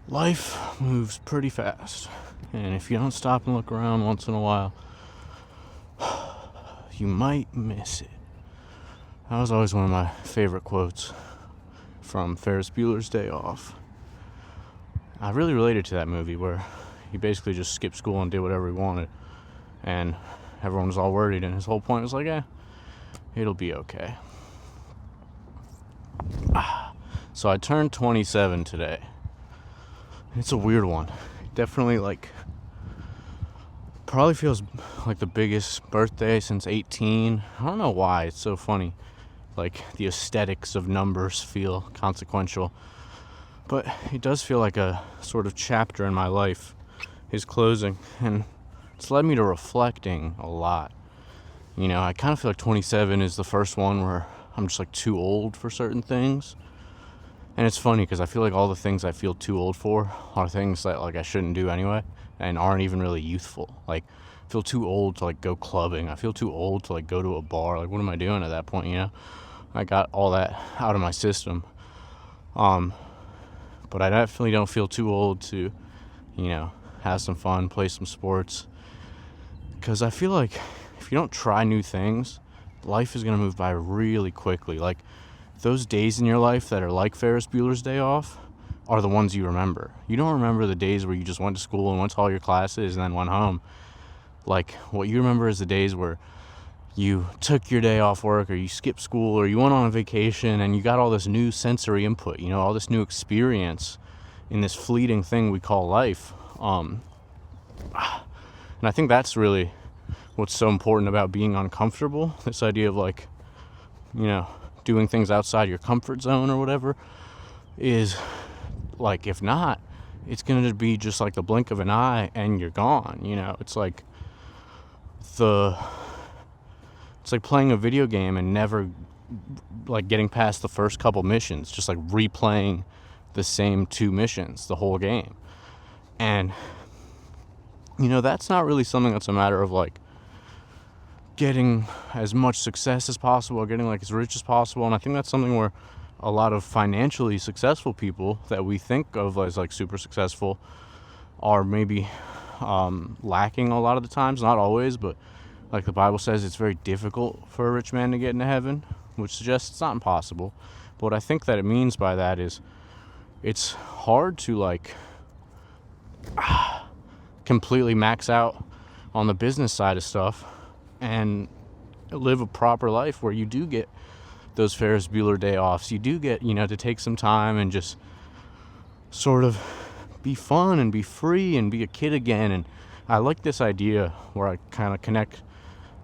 Life moves pretty fast, and if you don't stop and look around once in a while, you might miss it. That was always one of my favorite quotes from Ferris Bueller's Day Off. I really related to that movie where he basically just skipped school and did whatever he wanted, and everyone was all worried, and his whole point was like, it'll be okay. So I turned 27 today. It's a weird one. Definitely probably feels like the biggest birthday since 18. I don't know why. It's so funny. Like the aesthetics of numbers feel consequential. But it does feel like a sort of chapter in my life is closing. And it's led me to reflecting a lot. I kind of feel like 27 is the first one where I'm just too old for certain things. And it's funny because I feel like all the things I feel too old for are things that I shouldn't do anyway and aren't even really youthful. I feel too old to go clubbing. I feel too old to go to a bar. What am I doing at that point, I got all that out of my system. But I definitely don't feel too old to, have some fun, play some sports. Because I feel like if you don't try new things, life is going to move by really quickly. Those days in your life that are like Ferris Bueller's Day Off are the ones you remember. You don't remember the days where you just went to school and went to all your classes and then went home. What you remember is the days where you took your day off work or you skipped school or you went on a vacation and you got all this new sensory input, all this new experience in this fleeting thing we call life. And I think that's really what's so important about being uncomfortable. This idea of doing things outside your comfort zone or whatever is if not, it's going to be just the blink of an eye and you're gone. It's like playing a video game and never getting past the first couple missions, just replaying the same two missions the whole game. And that's not really something that's a matter of getting as much success as possible, or getting as rich as possible. And I think that's something where a lot of financially successful people that we think of as super successful are maybe lacking a lot of the times. Not always, but the Bible says it's very difficult for a rich man to get into heaven, which suggests it's not impossible. But what I think that it means by that is it's hard to completely max out on the business side of stuff and live a proper life where you do get those Ferris Bueller day offs. You do get, to take some time and just sort of be fun and be free and be a kid again. And I like this idea where I kind of connect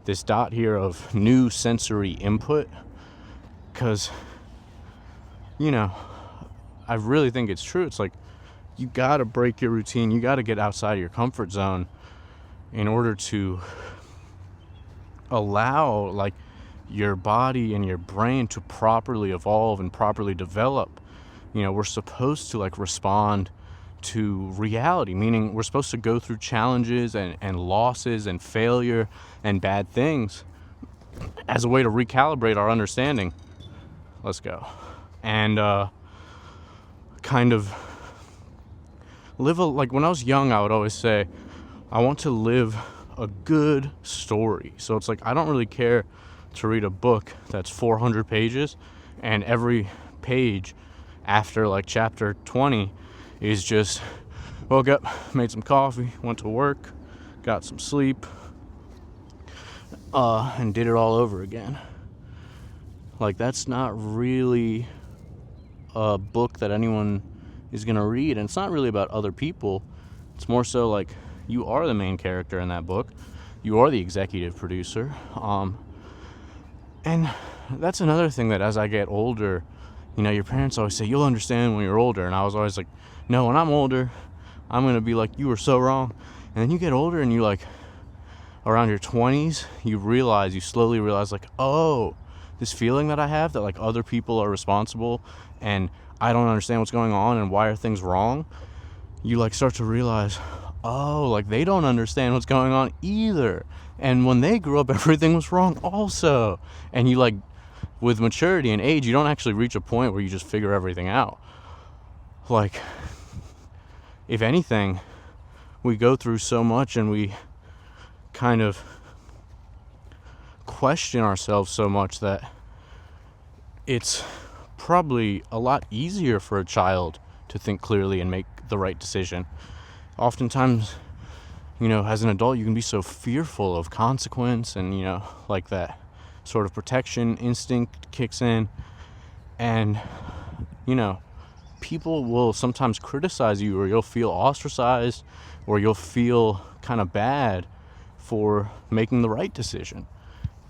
this dot here of new sensory input because, I really think it's true. It's you got to break your routine. You got to get outside of your comfort zone in order to allow your body and your brain to properly evolve and properly develop. We're supposed to respond to reality, meaning we're supposed to go through challenges and losses and failure and bad things as a way to recalibrate our understanding. Let's go. And kind of live when I was young, I would always say I want to live a good story. So it's I don't really care to read a book that's 400 pages and every page after chapter 20 is just woke up, made some coffee, went to work, got some sleep, and did it all over again. That's not really a book that anyone is gonna read, and it's not really about other people. It's more so you are the main character in that book. You are the executive producer. And that's another thing that as I get older, your parents always say, you'll understand when you're older. And I was always no, when I'm older, I'm going to be you were so wrong. And then you get older and you around your 20s, you slowly realize oh, this feeling that I have that other people are responsible and I don't understand what's going on and why are things wrong. You start to realize, they don't understand what's going on either. And when they grew up, everything was wrong also. And you with maturity and age, you don't actually reach a point where you just figure everything out. if anything, we go through so much and we kind of question ourselves so much that it's probably a lot easier for a child to think clearly and make the right decision. Oftentimes, as an adult, you can be so fearful of consequence, and, like that sort of protection instinct kicks in, and, people will sometimes criticize you, or you'll feel ostracized, or you'll feel kind of bad for making the right decision.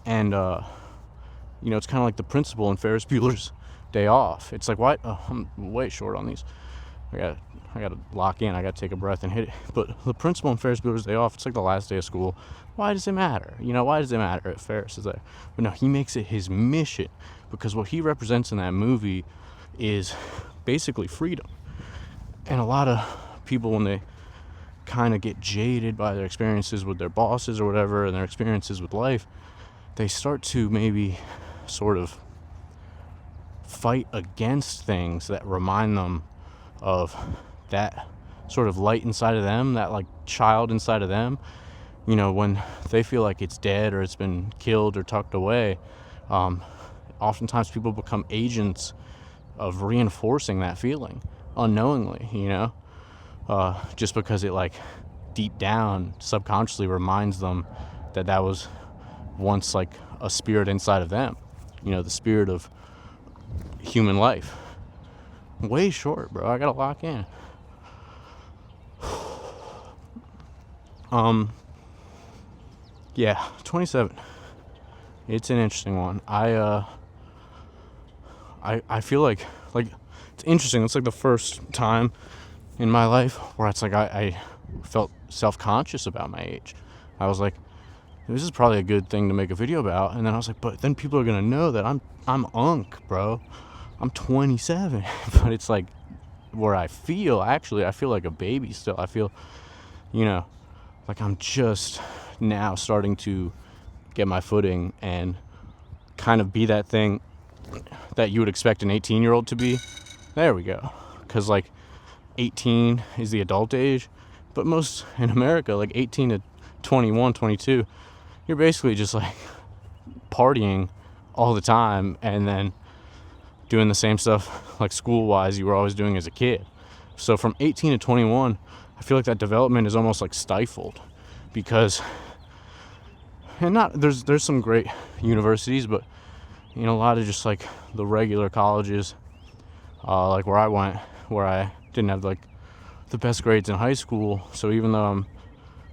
And, it's kind of like the principle in Ferris Bueller's Day Off. It's like, why? Oh, I'm way short on these. I got to lock in. I got to take a breath and hit it. But the principle in Ferris Bueller's Day Off, it's like the last day of school. Why does it matter? Why does it matter if Ferris is there? But no, he makes it his mission, because what he represents in that movie is basically freedom. And a lot of people, when they kind of get jaded by their experiences with their bosses or whatever, and their experiences with life, they start to maybe sort of fight against things that remind them of that sort of light inside of them, that like child inside of them. When they feel like it's dead or it's been killed or tucked away, oftentimes people become agents of reinforcing that feeling unknowingly, just because it like deep down subconsciously reminds them that was once like a spirit inside of them, the spirit of human life. Way short, bro. I gotta lock in. Yeah, 27. It's an interesting one. I feel like it's interesting. It's like the first time in my life where it's like I felt self-conscious about my age. I was like, this is probably a good thing to make a video about. And then I was like, but then people are gonna know that I'm unk, bro. I'm 27. But it's like where I feel like a baby still. I feel, like I'm just now starting to get my footing and kind of be that thing that you would expect an 18-year-old to be. There we go. Because like 18 is the adult age, but most in America, like 18 to 21, 22, you're basically just like partying all the time and then doing the same stuff like school-wise you were always doing as a kid. So from 18 to 21, I feel like that development is almost like stifled, because there's some great universities, but a lot of just like the regular colleges, like where I went, where I didn't have like the best grades in high school. So even though I'm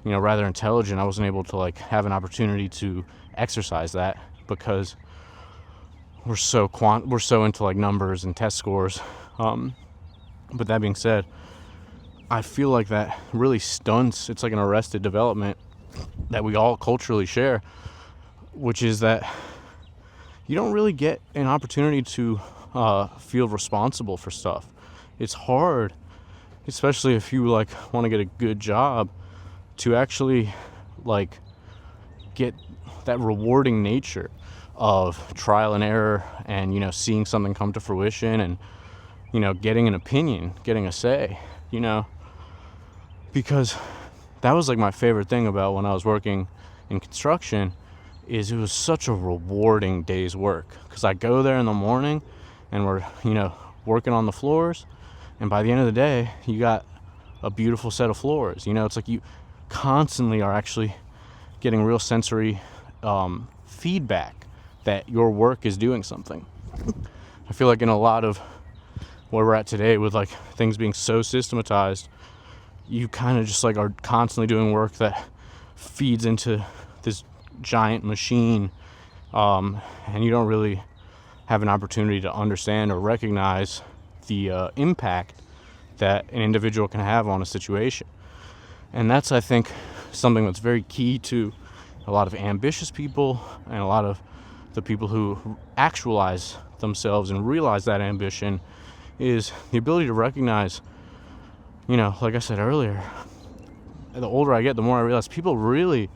rather intelligent, I wasn't able to like have an opportunity to exercise that, because we're so into like numbers and test scores. But that being said, I feel like that really stunts. It's like an arrested development that we all culturally share, which is that you don't really get an opportunity to feel responsible for stuff. It's hard, especially if you like want to get a good job, to actually like get that rewarding nature of trial and error, and seeing something come to fruition, and getting an opinion, getting a say, because that was like my favorite thing about when I was working in construction, is it was such a rewarding day's work, because I go there in the morning and we're working on the floors, and by the end of the day you got a beautiful set of floors. It's like you constantly are actually getting real sensory feedback that your work is doing something. I feel like in a lot of where we're at today, with like things being so systematized, you kind of just like are constantly doing work that feeds into this giant machine, and you don't really have an opportunity to understand or recognize the impact that an individual can have on a situation. And that's, I think, something that's very key to a lot of ambitious people and a lot of the people who actualize themselves and realize that ambition, is the ability to recognize, like I said earlier, the older I get, the more I realize people really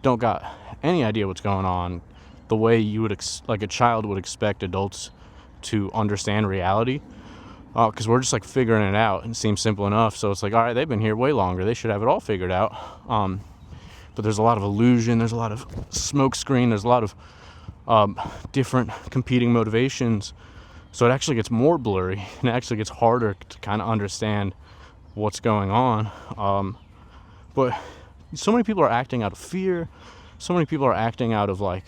don't got any idea what's going on the way you would like a child would expect adults to understand reality. because we're just like figuring it out, and it seems simple enough. So it's like, all right, they've been here way longer, they should have it all figured out. But there's a lot of illusion, there's a lot of smoke screen, there's a lot of different competing motivations. So it actually gets more blurry, and it actually gets harder to kind of understand what's going on. But so many people are acting out of fear. So many people are acting out of like,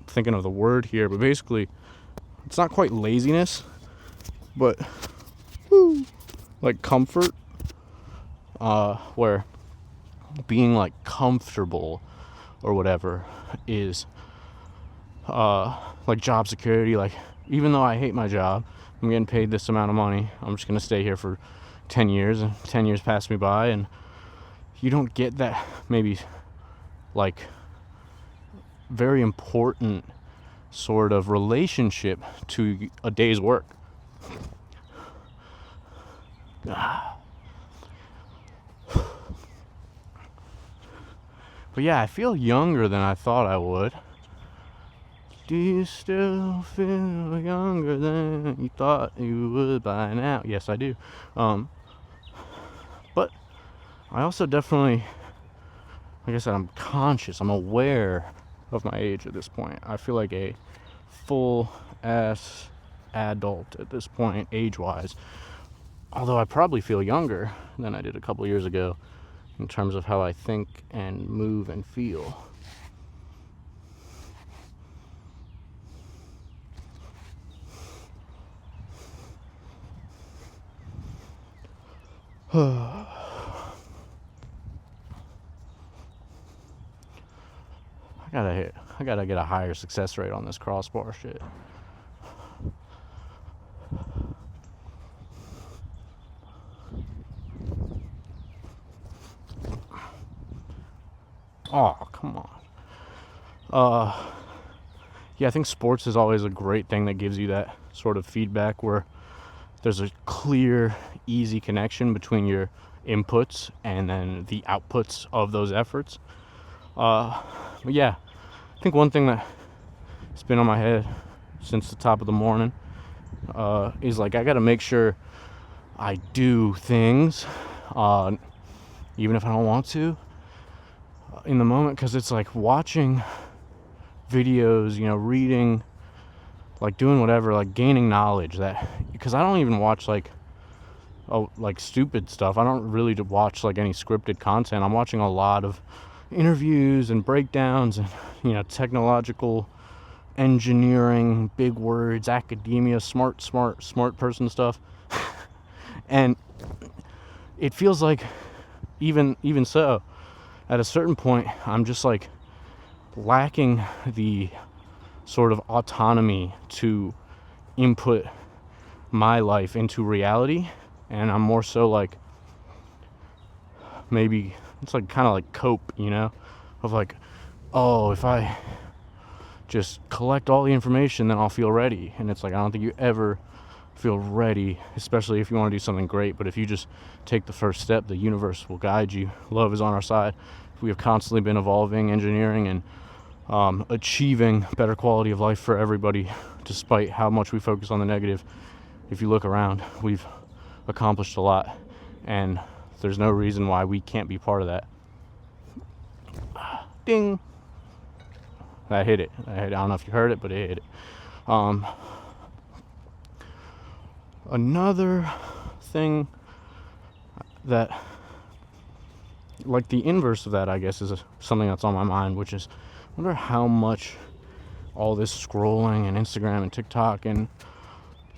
thinking of the word here, but basically it's not quite laziness, but like comfort, where being like comfortable or whatever is like job security. Like, even though I hate my job, I'm getting paid this amount of money, I'm just gonna stay here for 10 years, and 10 years pass me by, and you don't get that maybe like very important sort of relationship to a day's work. But yeah, I feel younger than I thought I would. Do you still feel younger than you thought you would by now? Yes, I do. But I also definitely, like I said, I'm conscious, I'm aware of my age at this point. I feel like a full-ass adult at this point, age-wise. Although I probably feel younger than I did a couple years ago in terms of how I think and move and feel. I gotta get a higher success rate on this crossbar shit. Oh, come on. Yeah, I think sports is always a great thing that gives you that sort of feedback where there's a clear, easy connection between your inputs and then the outputs of those efforts. But yeah, I think one thing that has been on my head since the top of the morning is like, I gotta make sure I do things, even if I don't want to, in the moment, because it's like watching videos, reading, like doing whatever, like gaining knowledge, that, because I don't even watch like stupid stuff. I don't really watch like any scripted content. I'm watching a lot of interviews and breakdowns and technological engineering, big words, academia, smart person stuff. And it feels like even so, at a certain point, I'm just like lacking the sort of autonomy to input my life into reality, and I'm more so like, maybe it's like kind of like cope, of like, oh, if I just collect all the information, then I'll feel ready. And it's like, I don't think you ever feel ready, especially if you want to do something great. But if you just take the first step, the universe will guide you. Love is on our side. We have constantly been evolving, engineering, and achieving better quality of life for everybody, despite how much we focus on the negative. If you look around, we've accomplished a lot, and there's no reason why we can't be part of that. Ding! I hit it. I don't know if you heard it, but it hit it. Another thing that, like the inverse of that, I guess, is something that's on my mind, which is, I wonder how much all this scrolling and Instagram and TikTok and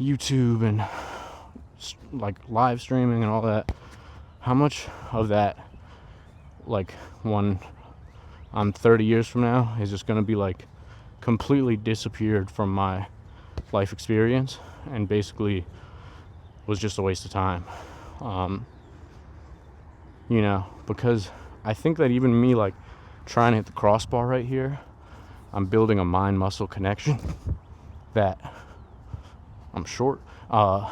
YouTube and like live streaming and all that, how much of that, like, when I'm 30 years from now, is just going to be like completely disappeared from my life experience and basically was just a waste of time. Because I think that even me, like, trying to hit the crossbar right here, I'm building a mind-muscle connection that I'm short. A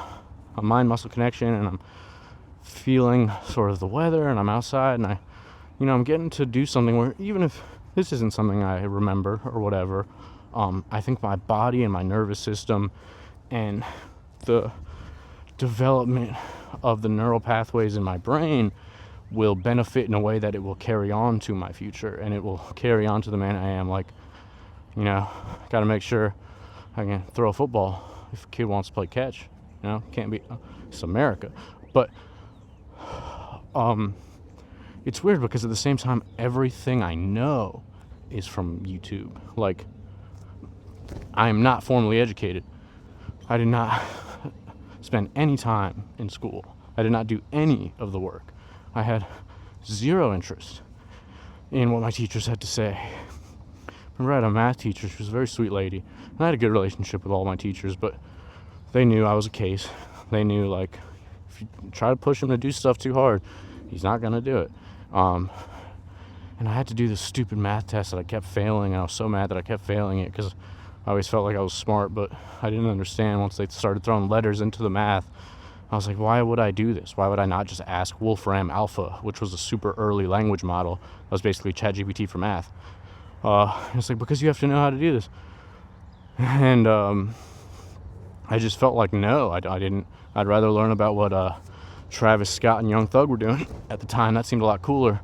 mind-muscle connection, and I'm feeling sort of the weather, and I'm outside, and I'm getting to do something where, even if this isn't something I remember or whatever, I think my body and my nervous system and the development of the neural pathways in my brain will benefit in a way that it will carry on to my future, and it will carry on to the man I am. Like, got to make sure I can throw a football if a kid wants to play catch. Can't be, it's America. But it's weird because at the same time, everything I know is from YouTube. Like, I am not formally educated. I did not spend any time in school. I did not do any of the work. I had zero interest in what my teachers had to say. Remember, I had a math teacher. She was a very sweet lady. And I had a good relationship with all my teachers, but they knew I was a case. They knew, like, if you try to push him to do stuff too hard, he's not going to do it. And I had to do this stupid math test that I kept failing, and I was so mad that I kept failing it because I always felt like I was smart, but I didn't understand once they started throwing letters into the math. I was like, why would I do this? Why would I not just ask Wolfram Alpha, which was a super early language model that was basically ChatGPT for math? It's like, because you have to know how to do this. And I just felt like, no, I didn't. I'd rather learn about what Travis Scott and Young Thug were doing at the time. That seemed a lot cooler.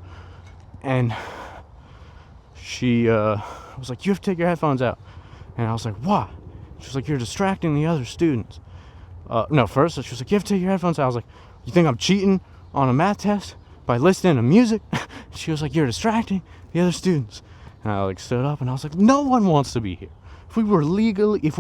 And she was like, you have to take your headphones out. And I was like, why? She was like, you're distracting the other students. No, first she was like, you have to take your headphones out. I was like, you think I'm cheating on a math test by listening to music? She was like, you're distracting the other students. And I stood up and I was like, no one wants to be here. If we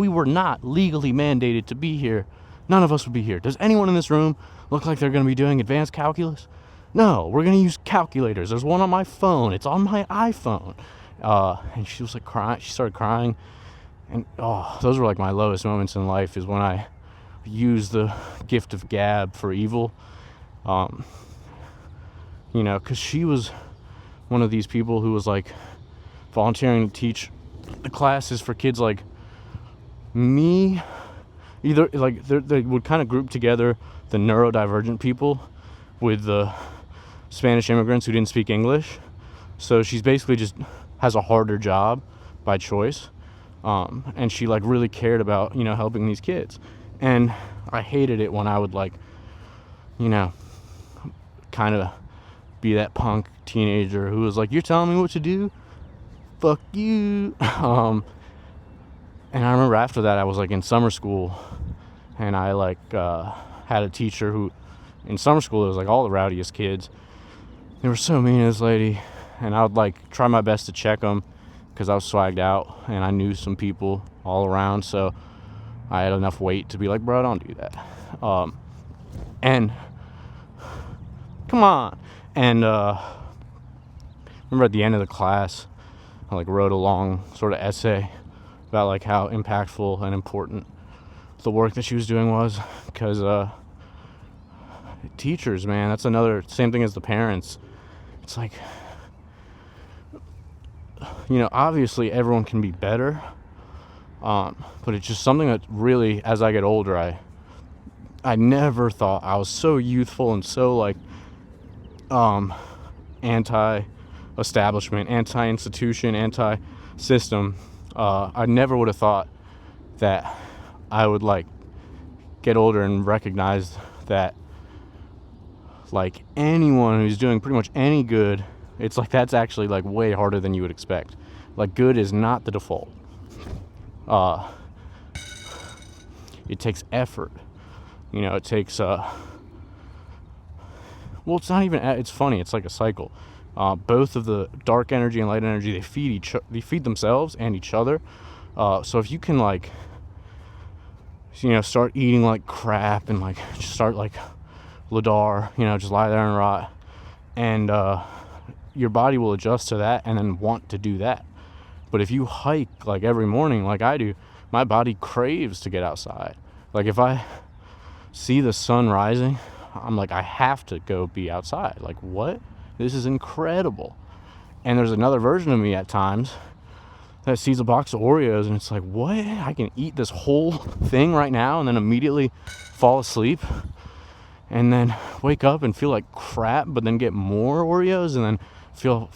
were not legally mandated to be here, none of us would be here. Does anyone in this room look like they're going to be doing advanced calculus? No, we're going to use calculators. There's one on my phone. It's on my iPhone. And she was like crying. She started crying. And those were like my lowest moments in life, is when I used the gift of gab for evil. Because she was one of these people who was like volunteering to teach the classes for kids like me. Either like they would kind of group together the neurodivergent people with the Spanish immigrants who didn't speak English. So she's basically just has a harder job by choice. And she like really cared about, helping these kids. And I hated it when I would kind of be that punk teenager who was like, you're telling me what to do? Fuck you. And I remember after that I was like in summer school, and I had a teacher who in summer school it was like all the rowdiest kids. They were so mean to this lady, and I would try my best to check them because I was swagged out and I knew some people all around, so I had enough weight to be like, bro, don't do that. And come on. And remember at the end of the class, I wrote a long sort of essay about how impactful and important the work that she was doing was, because teachers, man, that's another same thing as the parents. It's like, obviously everyone can be better, but it's just something that really, as I get older, I never thought I was so youthful and so anti-establishment, anti-institution, anti-system. I never would have thought that I would get older and recognize that anyone who's doing pretty much any good, it's that's actually way harder than you would expect. Good is not the default. It takes effort. It takes well, it's not even, it's funny, it's like a cycle. Both of the dark energy and light energy, they feed themselves and each other. So if you can start eating crap and just start Ladar, just lie there and rot, and your body will adjust to that and then want to do that. But if you hike every morning like I do, my body craves to get outside. If I see the sun rising, I'm I have to go be outside. What? This is incredible. And there's another version of me at times that sees a box of Oreos and it's what? I can eat this whole thing right now and then immediately fall asleep and then wake up and feel like crap, but then get more Oreos and then feel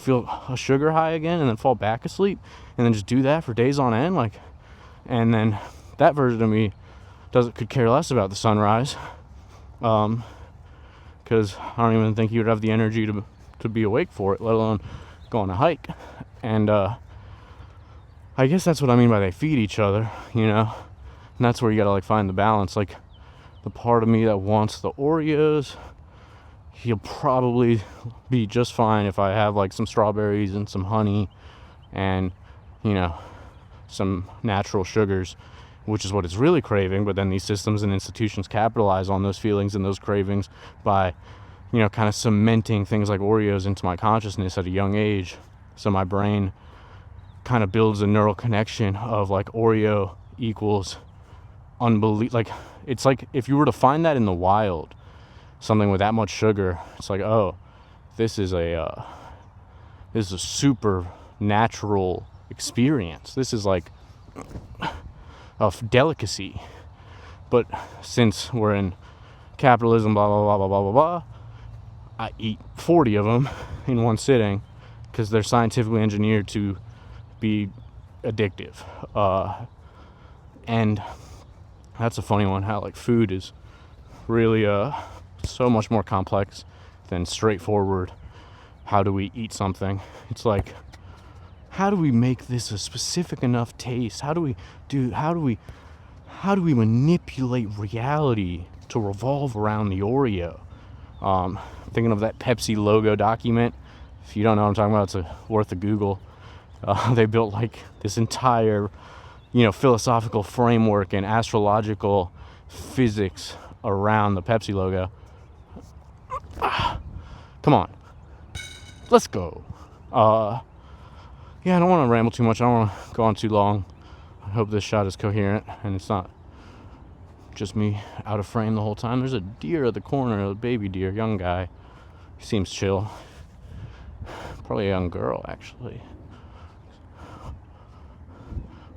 a sugar high again and then fall back asleep and then just do that for days on end. And then that version of me could care less about the sunrise, because I don't even think he would have the energy to be awake for it, let alone go on a hike. And I guess that's what I mean by they feed each other, you know. And that's where you gotta like find the balance. Like the part of me that wants the Oreos, he'll probably be just fine if I have like some strawberries and some honey and, you know, some natural sugars, which is what it's really craving. But then these systems and institutions capitalize on those feelings and those cravings by, you know, kind of cementing things like Oreos into my consciousness at a young age. So my brain kind of builds a neural connection of like Oreo equals like it's like if you were to find that in the wild, something with that much sugar, it's like, oh, this is a super natural experience. This is like a delicacy. But since we're in capitalism, blah blah blah blah blah blah blah, I eat 40 of them in one sitting because they're scientifically engineered to be addictive. And that's a funny one, how like food is really so much more complex than straightforward how do we eat something. It's like, how do we make this a specific enough taste? How do we manipulate reality to revolve around the Oreo? Thinking of that Pepsi logo document. If you don't know what I'm talking about, it's worth a Google. They built like this entire, you know, philosophical framework and astrological physics around the Pepsi logo. Come on, let's go. Yeah, I don't want to ramble too much. I don't want to go on too long. I hope this shot is coherent and it's not just me out of frame the whole time. There's a deer at the corner, a baby deer, young guy. He seems chill. Probably a young girl, actually.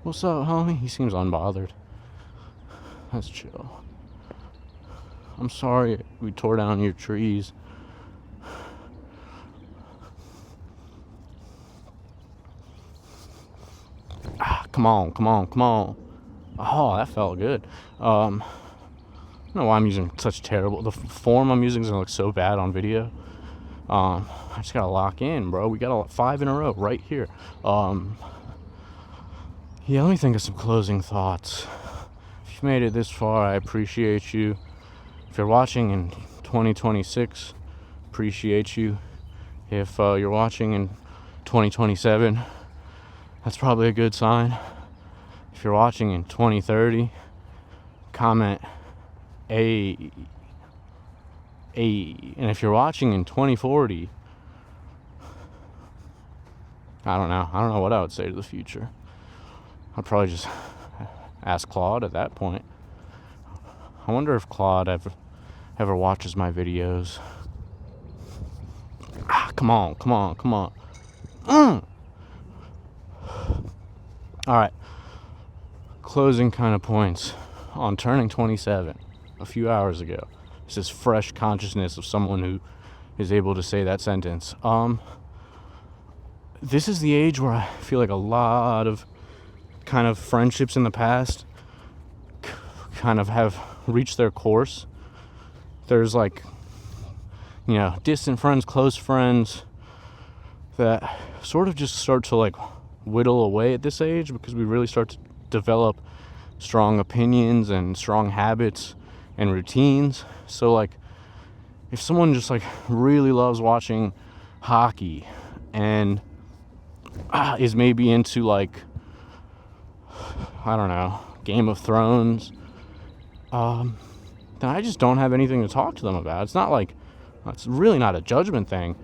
What's up, homie? He seems unbothered. That's chill. I'm sorry we tore down your trees. Come on. Oh, that felt good. I don't know why I'm using such terrible... The form I'm using is going to look so bad on video. I just got to lock in, bro. We got 5 in a row right here. Yeah, let me think of some closing thoughts. If you've made it this far, I appreciate you. If you're watching in 2026, appreciate you. If you're watching in 2027, that's probably a good sign. If you're watching in 2030, comment A. And if you're watching in 2040, I don't know what I would say to the future. I'd probably just ask Claude at that point. I wonder if Claude ever watches my videos. Come on. Alright. Closing kind of points on turning 27 a few hours ago. This is fresh consciousness of someone who is able to say that sentence. This is the age where I feel like a lot of kind of friendships in the past kind of have reached their course. There's like, you know, distant friends, close friends that sort of just start to like whittle away at this age because we really start to develop strong opinions and strong habits and routines. So like if someone just like really loves watching hockey and is maybe into like, I don't know, Game of Thrones, then I just don't have anything to talk to them about. It's not like, it's really not a judgment thing.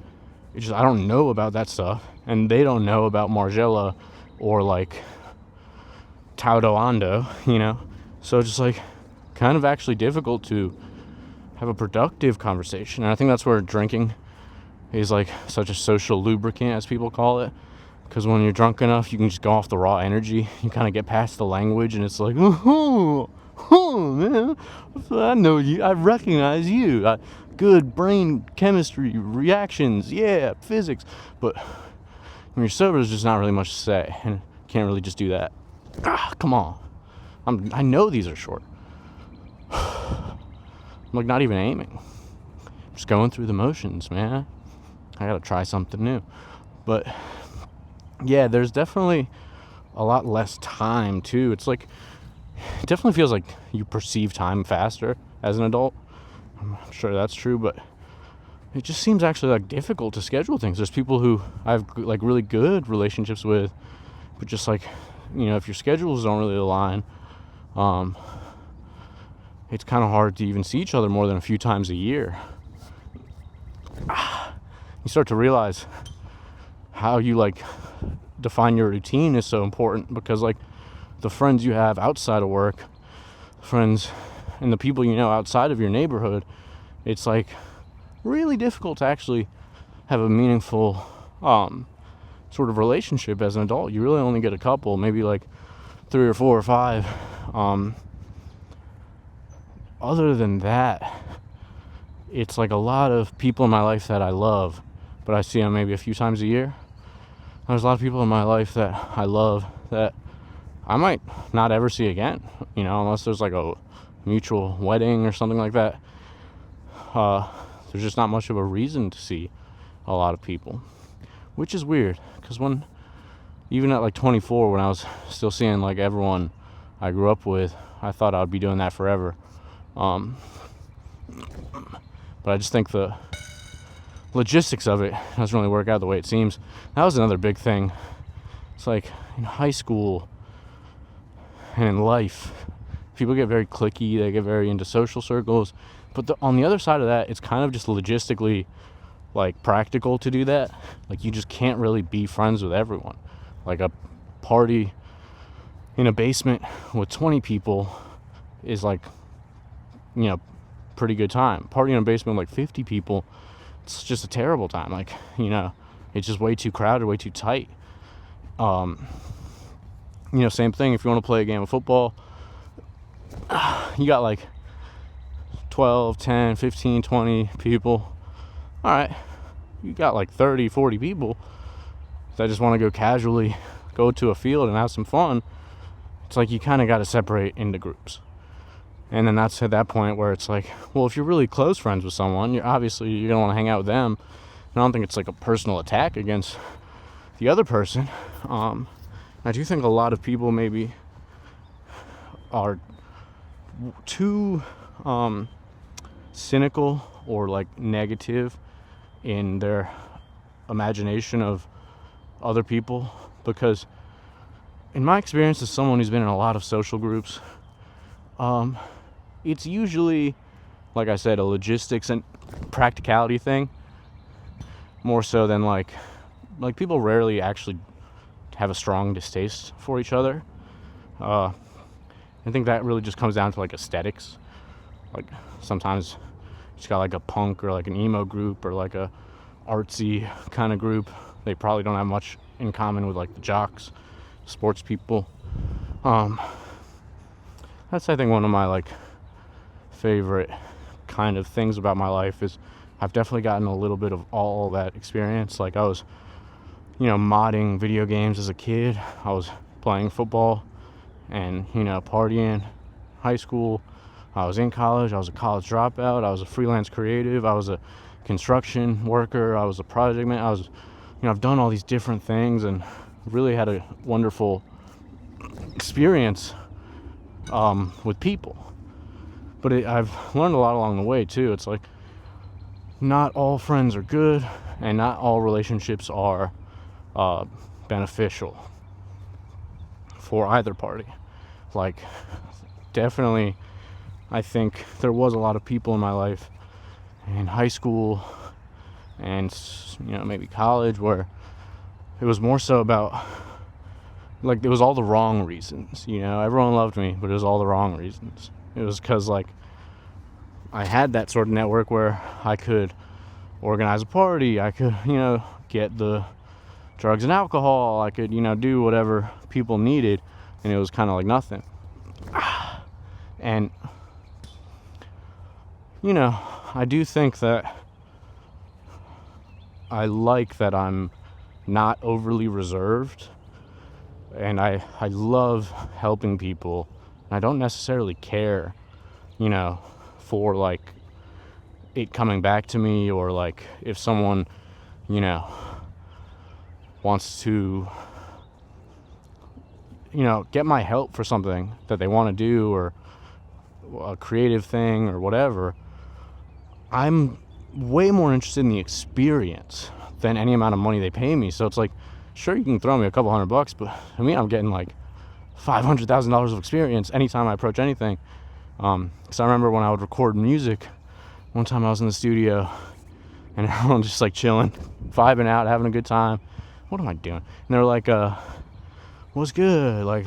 It's just I don't know about that stuff, and they don't know about Margiela or like Taudo Ando, you know? So it's just like kind of actually difficult to have a productive conversation. And I think that's where drinking is like such a social lubricant, as people call it. Because when you're drunk enough, you can just go off the raw energy. You kind of get past the language, and it's like, oh man, I know you. I recognize you. Good brain chemistry, reactions, yeah, physics. But when you're sober, there's just not really much to say, and can't really just do that. Come on. I know these are short. like not even aiming. Just going through the motions, man. I gotta try something new. But yeah, there's definitely a lot less time too. It's like, it definitely feels like you perceive time faster as an adult. I'm sure that's true, but it just seems actually like difficult to schedule things. There's people who I have like really good relationships with, but just like, if your schedules don't really align, it's kind of hard to even see each other more than a few times a year. You start to realize how you like define your routine is so important, because like the friends you have outside of work, friends and the people outside of your neighborhood, it's like really difficult to actually have a meaningful sort of relationship as an adult. You really only get a couple, maybe like 3 or 4 or 5. Other than that, it's like a lot of people in my life that I love, but I see them maybe a few times a year. There's a lot of people in my life that I love that I might not ever see again, unless there's like a mutual wedding or something like that. There's just not much of a reason to see a lot of people, which is weird, because even at like 24, when I was still seeing like everyone I grew up with, I thought I'd be doing that forever. But I just think the logistics of it doesn't really work out the way it seems. That was another big thing. It's like in high school and in life, people get very cliquey, they get very into social circles, but on the other side of that, it's kind of just logistically like practical to do that. Like you just can't really be friends with everyone. Like a party in a basement with 20 people is like, pretty good time. Party in a basement with like 50 people, it's just a terrible time. Like, it's just way too crowded, way too tight. Same thing if you want to play a game of football, you got like 12, 10, 15, 20 people. All right, you got like 30, 40 people that just want to go casually go to a field and have some fun. It's like you kind of got to separate into groups. And then that's at that point where it's like, well, if you're really close friends with someone, you're going to want to hang out with them. And I don't think it's like a personal attack against the other person. I do think a lot of people maybe are too cynical or like negative in their imagination of other people, because in my experience as someone who's been in a lot of social groups, it's usually, like I said, a logistics and practicality thing, more so than like people rarely actually have a strong distaste for each other. I think that really just comes down to like aesthetics. Like sometimes you just got like a punk or like an emo group or like a artsy kind of group. They probably don't have much in common with like the jocks, sports people. That's, I think, one of my like favorite kind of things about my life is I've definitely gotten a little bit of all that experience. Like I was, modding video games as a kid. I was playing football and, partying. High school, I was in college. I was a college dropout. I was a freelance creative. I was a construction worker. I was a project man. I've done all these different things and really had a wonderful experience with people. But I've learned a lot along the way too. It's like not all friends are good and not all relationships are beneficial for either party. Like definitely, I think there was a lot of people in my life in high school and maybe college where it was more so about like it was all the wrong reasons. Everyone loved me, but it was all the wrong reasons. It was because like I had that sort of network where I could organize a party, I could get the drugs and alcohol, I could do whatever people needed, and it was kind of like nothing. And I do think that I like that I'm not overly reserved, and I love helping people. I don't necessarily care for like it coming back to me, or like if someone, you know, wants to, you know, get my help for something that they want to do, or a creative thing or whatever, I'm way more interested in the experience than any amount of money they pay me. So it's like, sure, you can throw me a couple $100, but I mean, I'm getting like $500,000 of experience anytime I approach anything. Because I remember when I would record music, one time I was in the studio and everyone just like chilling, vibing out, having a good time. What am I doing? And they were like, what's good? Like,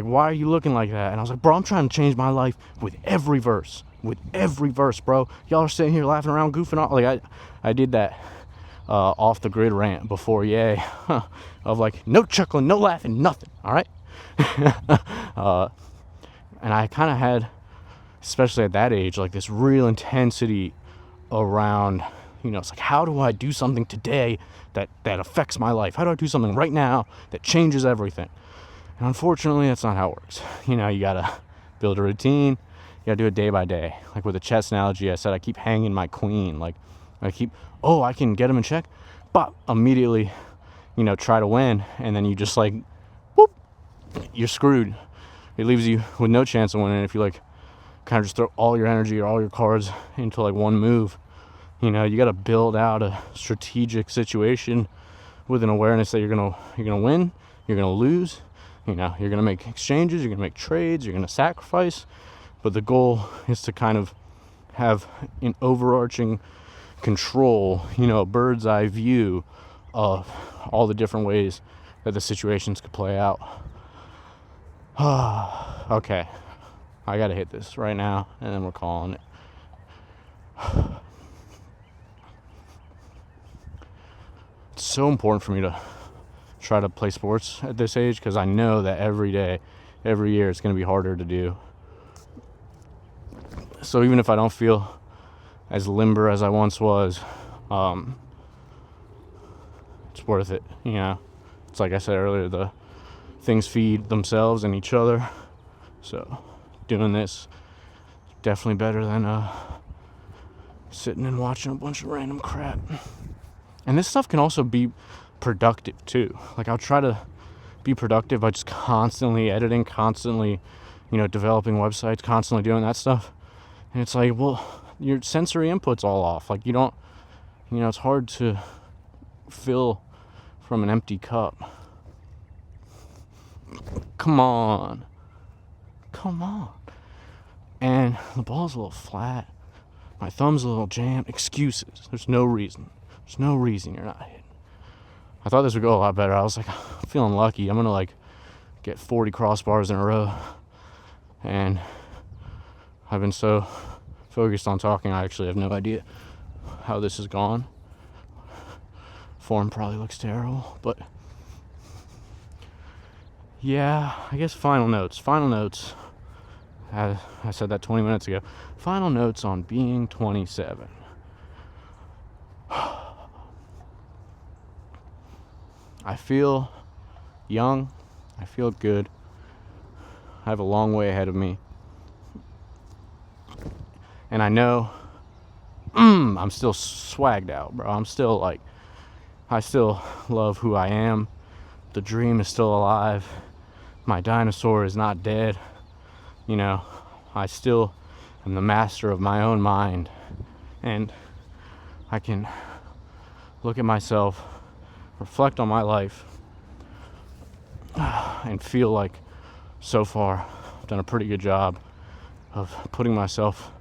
why are you looking like that? And I was like, bro, I'm trying to change my life with every verse, bro. Y'all are sitting here laughing around, goofing off. Like, I did that off the grid rant before Yay of like, no chuckling, no laughing, nothing. All right. And I kind of had, especially at that age, like this real intensity around, you know, it's like, how do I do something today that affects my life? How do I do something right now that changes everything? And unfortunately, that's not how it works. You know, you gotta build a routine. You gotta do it day by day. Like with the chess analogy, I said I keep hanging my queen. Like I can get him in check, but immediately, you know, try to win, and then you just like, whoop, you're screwed. It leaves you with no chance of winning if you like kind of just throw all your energy or all your cards into like one move. You know, you got to build out a strategic situation with an awareness that you're gonna win, you're gonna lose. You know, you're gonna make exchanges, you're gonna make trades, you're gonna sacrifice, but the goal is to kind of have an overarching control, you know, a bird's eye view of all the different ways that the situations could play out. Okay, I gotta hit this right now, and then we're calling it. It's so important for me to try to play sports at this age, because I know that every day, every year, it's going to be harder to do. So even if I don't feel as limber as I once was, it's worth it. You know, it's like I said earlier, the things feed themselves and each other. So doing this definitely better than sitting and watching a bunch of random crap. And this stuff can also be productive too. Like I'll try to be productive by just constantly editing, constantly, you know, developing websites, constantly doing that stuff. And it's like, well, your sensory input's all off. Like you don't, you know, it's hard to fill from an empty cup. Come on. And the ball's a little flat. My thumb's a little jammed. Excuses. There's no reason you're not hitting. I thought this would go a lot better. I was like, I'm feeling lucky. I'm gonna like get 40 crossbars in a row. And I've been so focused on talking, I actually have no idea how this has gone. Form probably looks terrible, but yeah, I guess final notes. I said that 20 minutes ago. Final notes on being 27. I feel young. I feel good. I have a long way ahead of me. And I know I'm still swagged out, bro. I'm still like, I still love who I am. The dream is still alive. My dinosaur is not dead. You know, I still am the master of my own mind. And I can look at myself, reflect on my life, and feel like so far I've done a pretty good job of putting myself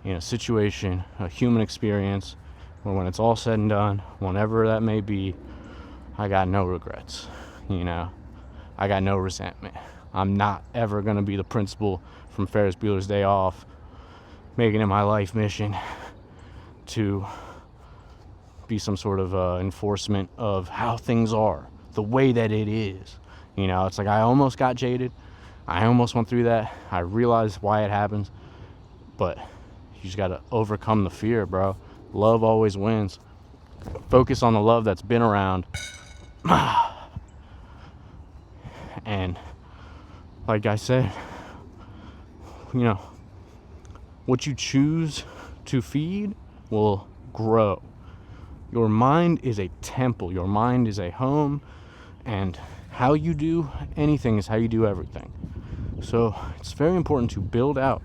in a situation, a human experience, where when it's all said and done, whenever that may be, I got no regrets. You know, I got no resentment. I'm not ever going to be the principal from Ferris Bueller's Day Off, making it my life mission to be some sort of enforcement of how things are, the way that it is. You know, it's like I almost got jaded. I almost went through that. I realized why it happens. But you just got to overcome the fear, bro. Love always wins. Focus on the love that's been around. And like I said, you know, what you choose to feed will grow. Your mind is a temple. Your mind is a home. And how you do anything is how you do everything. So it's very important to build out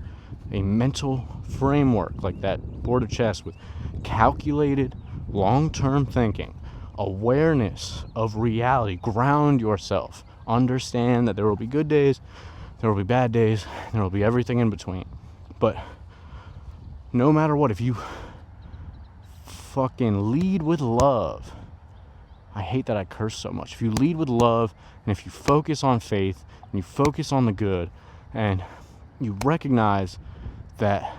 a mental framework like that board of chess with calculated long-term thinking, awareness of reality. Ground yourself. Understand that there will be good days, there will be bad days, there will be everything in between. But no matter what, if you fucking lead with love, I hate that I curse so much. If you lead with love, and if you focus on faith, and you focus on the good, and you recognize that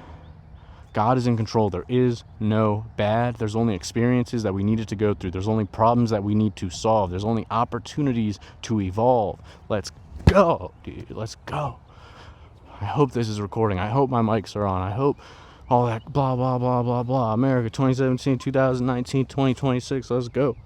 God is in control, there is no bad. There's only experiences that we needed to go through. There's only problems that we need to solve. There's only opportunities to evolve. Let's go, dude. Let's go. I hope this is recording. I hope my mics are on. I hope all that blah, blah, blah, blah, blah. America 2017, 2019, 2026. Let's go.